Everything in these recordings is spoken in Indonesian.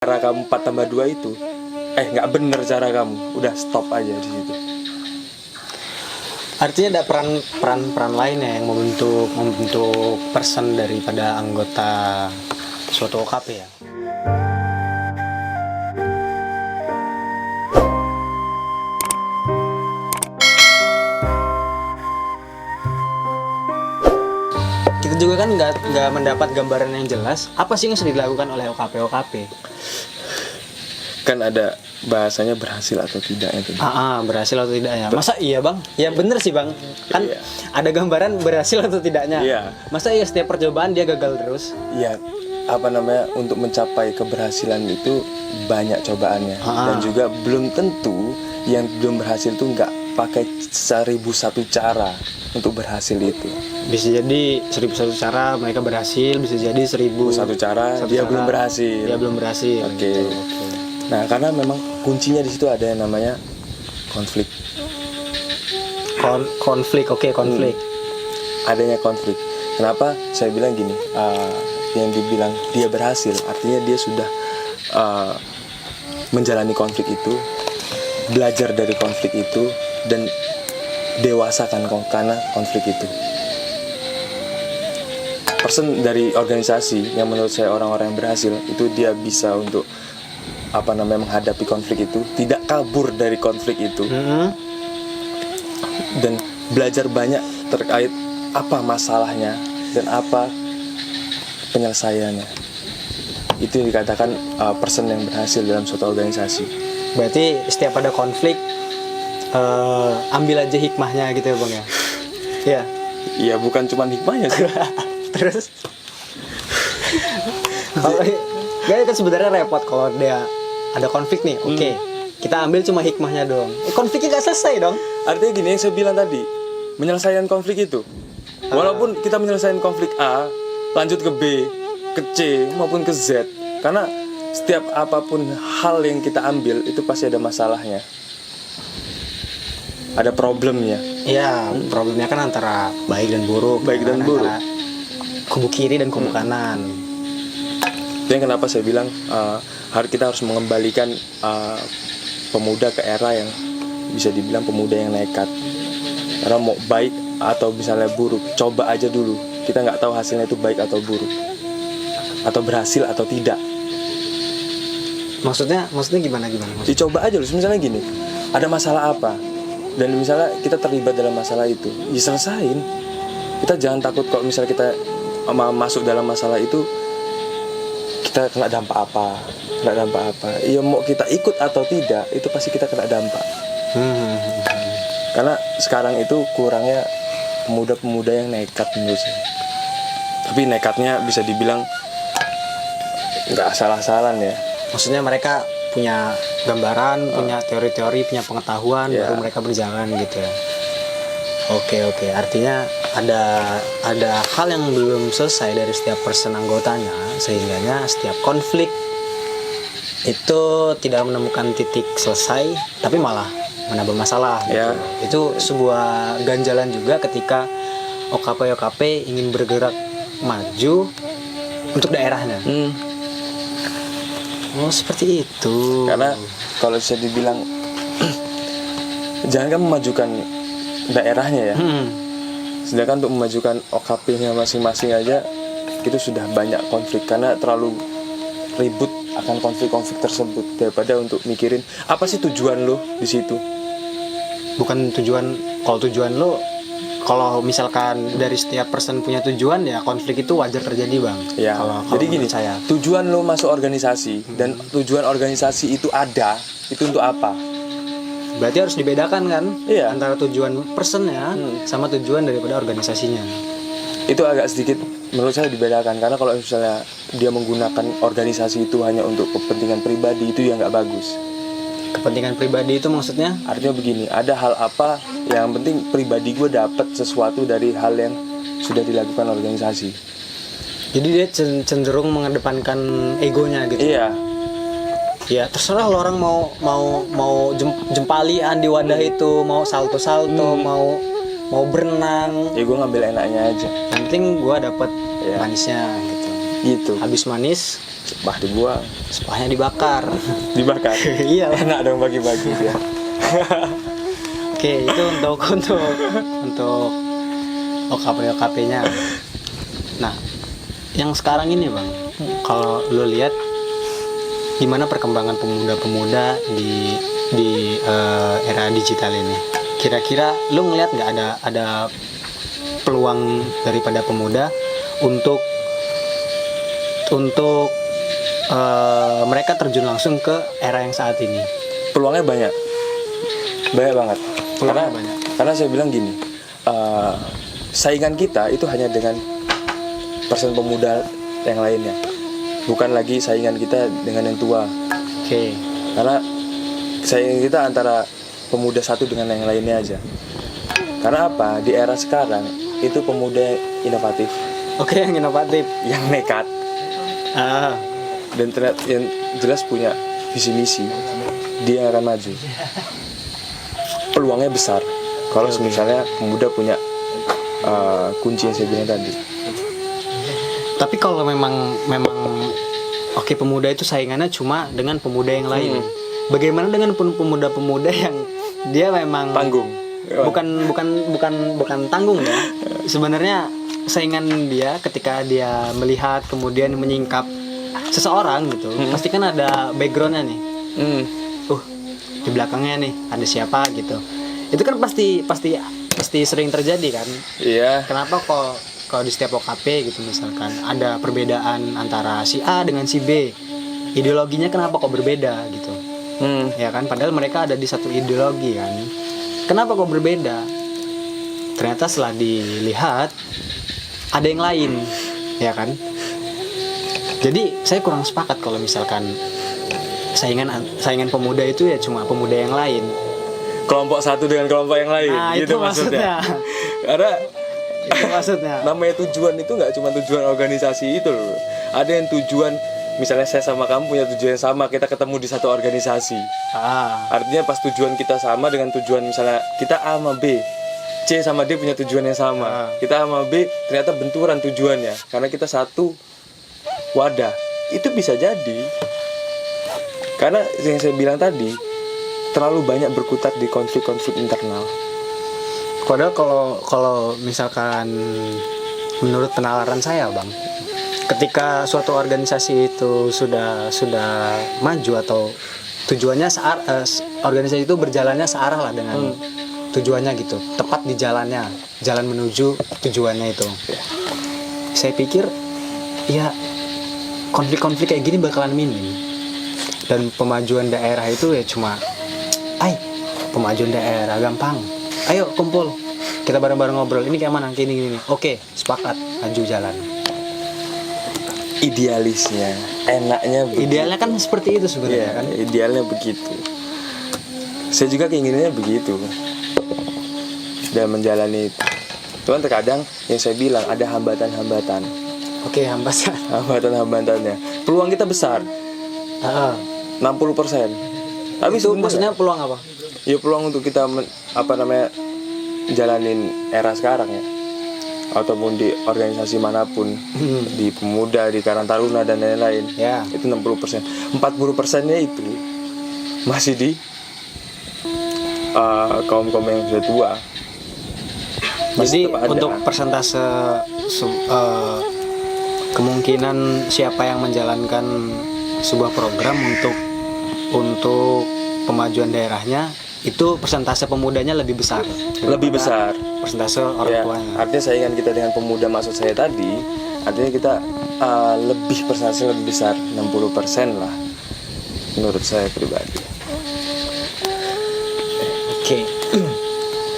cara kamu 4 tambah 2 itu nggak bener cara kamu, udah stop aja di situ. Artinya ada peran lain ya yang membentuk person daripada anggota suatu OKP ya. Kita juga kan nggak mendapat gambaran yang jelas apa sih yang sudah dilakukan oleh OKP. Kan ada bahasanya berhasil atau tidak itu. Berhasil atau tidak ya. Masa iya bang? Ya bener sih bang. Kan iya. Ada gambaran berhasil atau tidaknya. Iya. Masa iya setiap percobaan dia gagal terus? Iya. Untuk mencapai keberhasilan itu banyak cobaannya. Dan juga belum tentu yang belum berhasil itu nggak pakai 1001 cara untuk berhasil itu. Bisa jadi 1001 cara mereka berhasil, bisa jadi 1001 cara dia belum berhasil. Dia belum berhasil. Oke. Nah, karena memang kuncinya di situ ada yang namanya konflik. Konflik. Adanya konflik. Kenapa saya bilang gini? Yang dibilang dia berhasil, artinya dia sudah menjalani konflik itu, belajar dari konflik itu, dan dewasa kan karena konflik itu. Person dari organisasi yang menurut saya orang-orang yang berhasil itu dia bisa untuk menghadapi konflik itu, tidak kabur dari konflik itu, dan belajar banyak terkait apa masalahnya dan apa penyelesaiannya. Itu yang dikatakan person yang berhasil dalam suatu organisasi. Berarti setiap ada konflik ambil aja hikmahnya gitu ya bang ya. Iya. Iya, bukan cuma hikmahnya sih. Terus gak kan sebenarnya repot kalau dia ada konflik nih. Oke. Kita ambil cuma hikmahnya dong. Konfliknya gak selesai dong. Artinya gini yang saya bilang tadi, menyelesaikan konflik itu, walaupun kita menyelesaikan konflik A, lanjut ke B, ke C maupun ke Z, karena setiap apapun hal yang kita ambil itu pasti ada masalahnya, ada problemnya. Iya, problemnya kan antara baik dan buruk. Antara kubu kiri dan kubu kanan. Itu yang kenapa saya bilang kita harus mengembalikan pemuda ke era yang bisa dibilang pemuda yang nekat. Karena mau baik atau misalnya buruk, coba aja dulu. Kita nggak tahu hasilnya itu baik atau buruk, atau berhasil atau tidak. Maksudnya gimana? Dicoba aja dulu. Misalnya gini, ada masalah apa, dan misalnya kita terlibat dalam masalah itu, ya selesain. Kita jangan takut kalau misalnya kita masuk dalam masalah itu kita kena dampak apa. Iya, mau kita ikut atau tidak, itu pasti kita kena dampak. Karena sekarang itu kurangnya pemuda-pemuda yang nekat menurut saya. Tapi nekatnya bisa dibilang nggak asal-asalan ya. Maksudnya mereka punya gambaran, punya teori-teori, punya pengetahuan, baru mereka berjalan gitu ya. Oke. Artinya ada hal yang belum selesai dari setiap person anggotanya, sehingganya setiap konflik itu tidak menemukan titik selesai, tapi malah menambah masalah gitu. Itu sebuah ganjalan juga ketika OKP ingin bergerak maju untuk daerahnya. Oh, seperti itu. Karena kalau bisa dibilang jangan kan memajukan daerahnya ya. Sedangkan untuk memajukan OKP-nya masing-masing aja itu sudah banyak konflik, karena terlalu ribut akan konflik-konflik tersebut daripada untuk mikirin apa sih tujuan lo di situ. Bukan tujuan, kalau misalkan dari setiap person punya tujuan ya konflik itu wajar terjadi bang. Ya. Kalau jadi gini, tujuan lo masuk organisasi dan tujuan organisasi itu itu untuk apa? Berarti harus dibedakan kan? Iya. Antara tujuan personnya sama tujuan daripada organisasinya. Itu agak sedikit menurut saya dibedakan, karena kalau misalnya dia menggunakan organisasi itu hanya untuk kepentingan pribadi, itu ya nggak bagus. Kepentingan pribadi itu maksudnya? Artinya begini, ada hal apa yang penting pribadi gue dapat sesuatu dari hal yang sudah dilakukan organisasi. Jadi dia cenderung mengedepankan egonya gitu. Iya. Ya terserah lo orang mau jempalian di wadah itu, mau salto mau berenang. Ya gue ngambil enaknya aja. Yang penting gue dapat manisnya gitu. gitu. Habis manis, Bah dibuang, sepahnya dibakar. dibakar. Iya. Enak dong bagi-bagi dia. Oke, itu untuk OKP-OKP-nya. Nah, yang sekarang ini Bang, kalau lo lihat gimana perkembangan pemuda-pemuda di era digital ini? Kira-kira lo ngelihat nggak ada peluang daripada pemuda untuk mereka terjun langsung ke era yang saat ini? Peluangnya banyak banget. Peluangnya banyak. Karena saya bilang gini, saingan kita itu hanya dengan persen pemuda yang lainnya, bukan lagi saingan kita dengan yang tua. Oke. Karena saingan kita antara pemuda satu dengan yang lainnya aja. Karena apa? Di era sekarang itu pemuda inovatif, Oke, yang inovatif. yang nekat, dan yang jelas punya visi misi, dia akan maju. Peluangnya besar kalau misalnya pemuda punya kunci yang saya bilang tadi. Tapi kalau memang oke, pemuda itu saingannya cuma dengan pemuda yang lain. Bagaimana dengan pemuda-pemuda yang dia memang Tanggung. bukan tanggung ya. Sebenarnya saingan dia ketika dia melihat kemudian menyingkap seseorang gitu, pasti kan ada backgroundnya nih. Di belakangnya nih ada siapa gitu. Itu kan pasti sering terjadi kan. Iya. Kenapa kalau di setiap OKP gitu misalkan ada perbedaan antara si A dengan si B, ideologinya kenapa kok berbeda gitu? Ya kan, padahal mereka ada di satu ideologi kan. Kenapa kok berbeda? Ternyata setelah dilihat ada yang lain, ya kan? Jadi saya kurang sepakat kalau misalkan saingan pemuda itu ya cuma pemuda yang lain. Kelompok satu dengan kelompok yang lain. Nah, gitu itu maksudnya. Karena Itu maksudnya. namanya tujuan itu nggak cuma tujuan organisasi itu loh. Ada yang tujuan, misalnya saya sama kamu punya tujuan yang sama, kita ketemu di satu organisasi. Artinya pas tujuan kita sama dengan tujuan, misalnya kita A sama B, C sama D punya tujuan yang sama. Kita A sama B ternyata benturan tujuannya karena kita satu wadah. Itu bisa jadi. Karena yang saya bilang tadi, terlalu banyak berkutat di konflik-konflik internal. Padahal kalau misalkan menurut penalaran saya Bang, ketika suatu organisasi itu sudah maju atau tujuannya organisasi itu berjalannya searah lah dengan tujuannya gitu, tepat di jalan menuju tujuannya itu. Saya pikir ya konflik-konflik kayak gini bakalan minim. Dan pemajuan daerah itu ya cuma pemajuan daerah gampang. Ayo kumpul, kita bareng-bareng ngobrol. Ini kayak mana? Gini. Oke, sepakat, maju jalan. Idealisnya, enaknya begitu. Idealnya kan seperti itu sebenarnya kan. Idealnya begitu. Saya juga keinginannya begitu dan menjalani itu. Cuman terkadang yang saya bilang ada hambatan-hambatan. Oke, hambatan. Hambatan-hambatannya. Peluang kita besar. 60%. Tapi Itu maksudnya peluang apa? Ya peluang untuk kita jalanin era sekarang ya, ataupun di organisasi manapun, di pemuda, di Karang Taruna dan lain-lain. Ya. Itu 60%. 40%-nya itu masih di kaum-kaum yang sudah tua. Jadi tetap ada. untuk persentase kemungkinan siapa yang menjalankan sebuah program untuk pemajuan daerahnya, itu persentase pemudanya lebih besar. Lebih besar Persentase orang ya, tuanya. artinya saingan kita dengan pemuda maksud saya tadi, artinya kita persentase lebih besar, 60% lah menurut saya pribadi. Oke.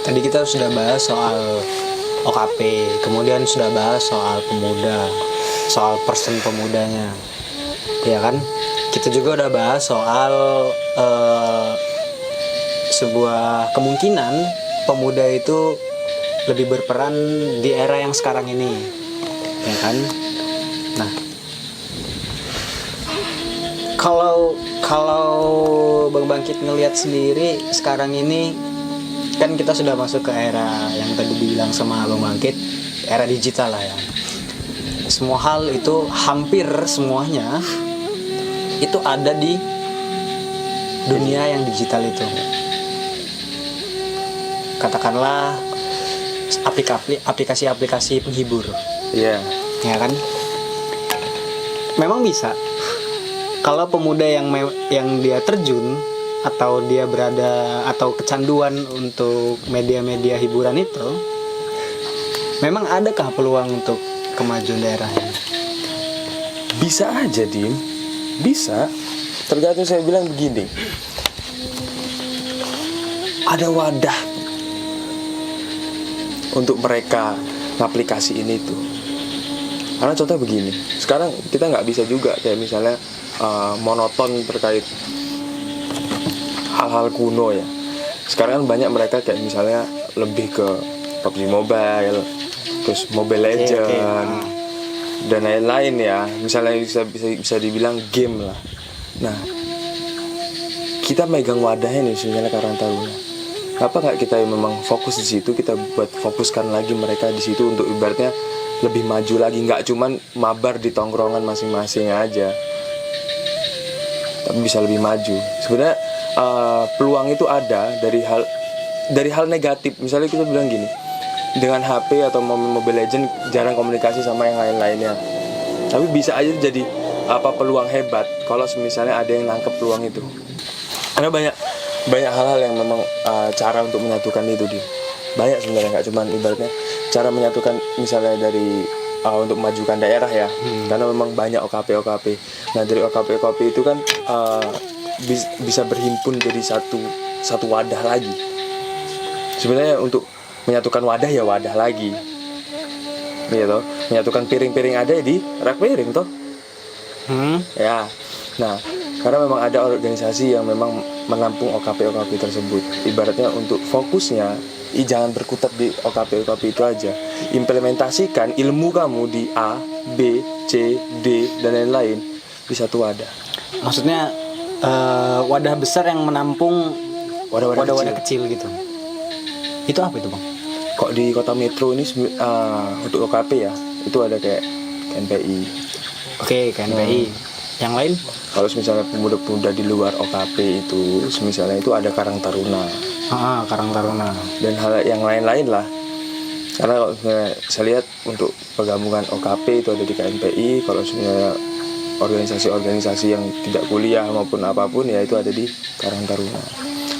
Tadi kita sudah bahas soal OKP, kemudian sudah bahas soal pemuda, soal persen pemudanya, ya kan? Kita juga udah bahas soal sebuah kemungkinan pemuda itu lebih berperan di era yang sekarang ini, ya kan? Nah, kalau Bang Bangkit ngelihat sendiri sekarang ini, kan kita sudah masuk ke era yang tadi dibilang sama Bang Bangkit, era digital lah ya. semua hal itu hampir semuanya itu ada di dunia yang digital itu. Katakanlah aplikasi-aplikasi penghibur. Iya. Ya kan? Memang bisa. Kalau pemuda yang dia terjun atau dia berada atau kecanduan untuk media-media hiburan itu, memang adakah peluang untuk kemajuan daerahnya? Bisa aja, Dim. Bisa. Tergantung, saya bilang begini. Ada wadah untuk mereka ngaplikasi ini tuh. Karena contoh begini, sekarang kita nggak bisa juga kayak misalnya monoton terkait hal-hal kuno ya. Sekarang kan banyak mereka kayak misalnya lebih ke PUBG Mobile, terus Mobile Legends, dan lain-lain ya. Misalnya bisa dibilang game lah. Nah, kita megang wadahnya nih misalnya Karang Taruna. Kenapa nggak kita memang fokus di situ, kita buat fokuskan lagi mereka di situ untuk ibaratnya lebih maju lagi, nggak cuman mabar di tongkrongan masing-masing aja, tapi bisa lebih maju. Sebenarnya peluang itu ada dari hal negatif. Misalnya kita bilang gini, dengan HP atau Mobile Legends jarang komunikasi sama yang lain-lainnya, tapi bisa aja jadi peluang hebat kalau misalnya ada yang nangkep peluang itu. Karena banyak hal-hal yang memang cara untuk menyatukan itu dia. Banyak sebenarnya, nggak cuman ibaratnya cara menyatukan misalnya dari untuk memajukan daerah ya. Karena memang banyak OKP. Nah, dari OKP itu kan bisa berhimpun jadi satu wadah lagi. Sebenarnya untuk menyatukan wadah ya wadah lagi. Gitu. Menyatukan piring-piring ada di rak piring toh. Ya. Nah, karena memang ada organisasi yang memang menampung OKP tersebut. Ibaratnya untuk fokusnya, jangan berkutat di OKP itu aja. Implementasikan ilmu kamu di A, B, C, D, dan lain-lain di satu wadah. Maksudnya wadah besar yang menampung wadah-wadah kecil gitu. Itu apa itu, Bang? Kok di kota metro ini untuk OKP ya, itu ada kayak KNPI. Oke, KNPI. Yang lain? Kalau misalnya pemuda-pemuda di luar OKP itu, misalnya itu ada Karang Taruna. Karang Taruna. Dan hal yang lain-lain lah. Karena kalau saya lihat untuk penggabungan OKP itu ada di KNPI. Kalau sebenarnya organisasi-organisasi yang tidak kuliah maupun apapun ya itu ada di Karang Taruna.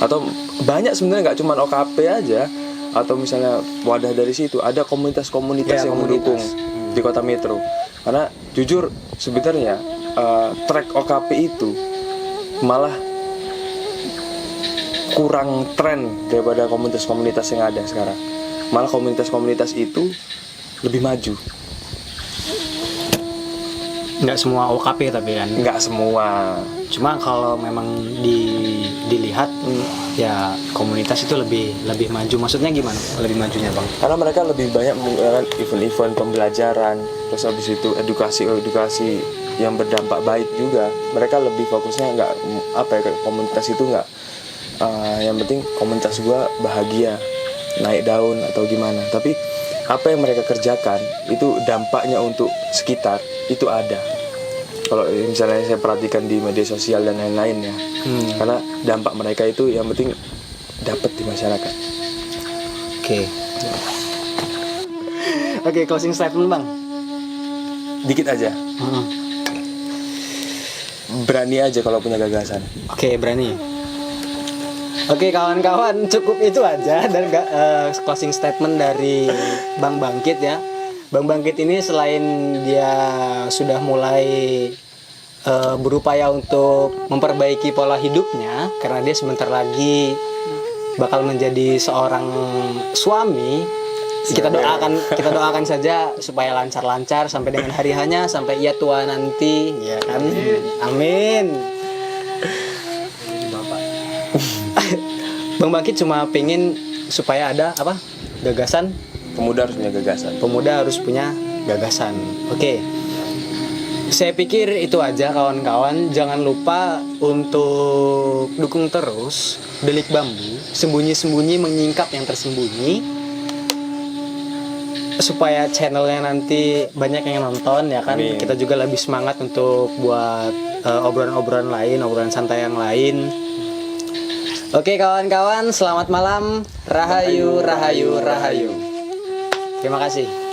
Atau banyak sebenarnya, nggak cuma OKP aja. Atau misalnya wadah dari situ ada komunitas-komunitas yang mendukung di kota metro. Karena jujur sebenarnya track OKP itu malah kurang tren daripada komunitas-komunitas yang ada sekarang. Malah komunitas-komunitas itu lebih maju. Nggak semua OKP tapi kan? Nggak semua. Cuma kalau memang dilihat ya komunitas itu lebih maju. Maksudnya gimana lebih majunya, Bang? Karena mereka lebih banyak menggunakan event-event pembelajaran, terus habis itu edukasi yang berdampak baik juga. Mereka lebih fokusnya nggak komunitas itu nggak yang penting komunitas gua bahagia, naik daun atau gimana. Tapi apa yang mereka kerjakan itu dampaknya untuk sekitar itu ada. Kalau misalnya saya perhatikan di media sosial dan lain-lain ya, karena dampak mereka itu yang penting dapat di masyarakat. Oke, closing statement, Bang. Dikit aja. Berani aja kalau punya gagasan. Oke, berani. Oke, kawan-kawan, cukup itu aja dan closing statement dari Bang Bangkit ya. Bang Bangkit ini selain dia sudah mulai berupaya untuk memperbaiki pola hidupnya karena dia sebentar lagi bakal menjadi seorang suami. Kita doakan saja supaya lancar-lancar sampai dengan hari hanya sampai ia tua nanti, ya kan? Amin. Bang Bangkit cuma pengen supaya ada gagasan. Pemuda harus punya gagasan. Pemuda harus punya gagasan. Oke. Saya pikir itu aja kawan-kawan. Jangan lupa untuk dukung terus Delik Bambu, sembunyi-sembunyi menyingkap yang tersembunyi. supaya channelnya nanti banyak yang nonton ya kan. Amin. Kita juga lebih semangat untuk buat obrolan-obrolan lain, obrolan santai yang lain. Oke kawan-kawan, selamat malam. Rahayu, rahayu, rahayu. Terima kasih.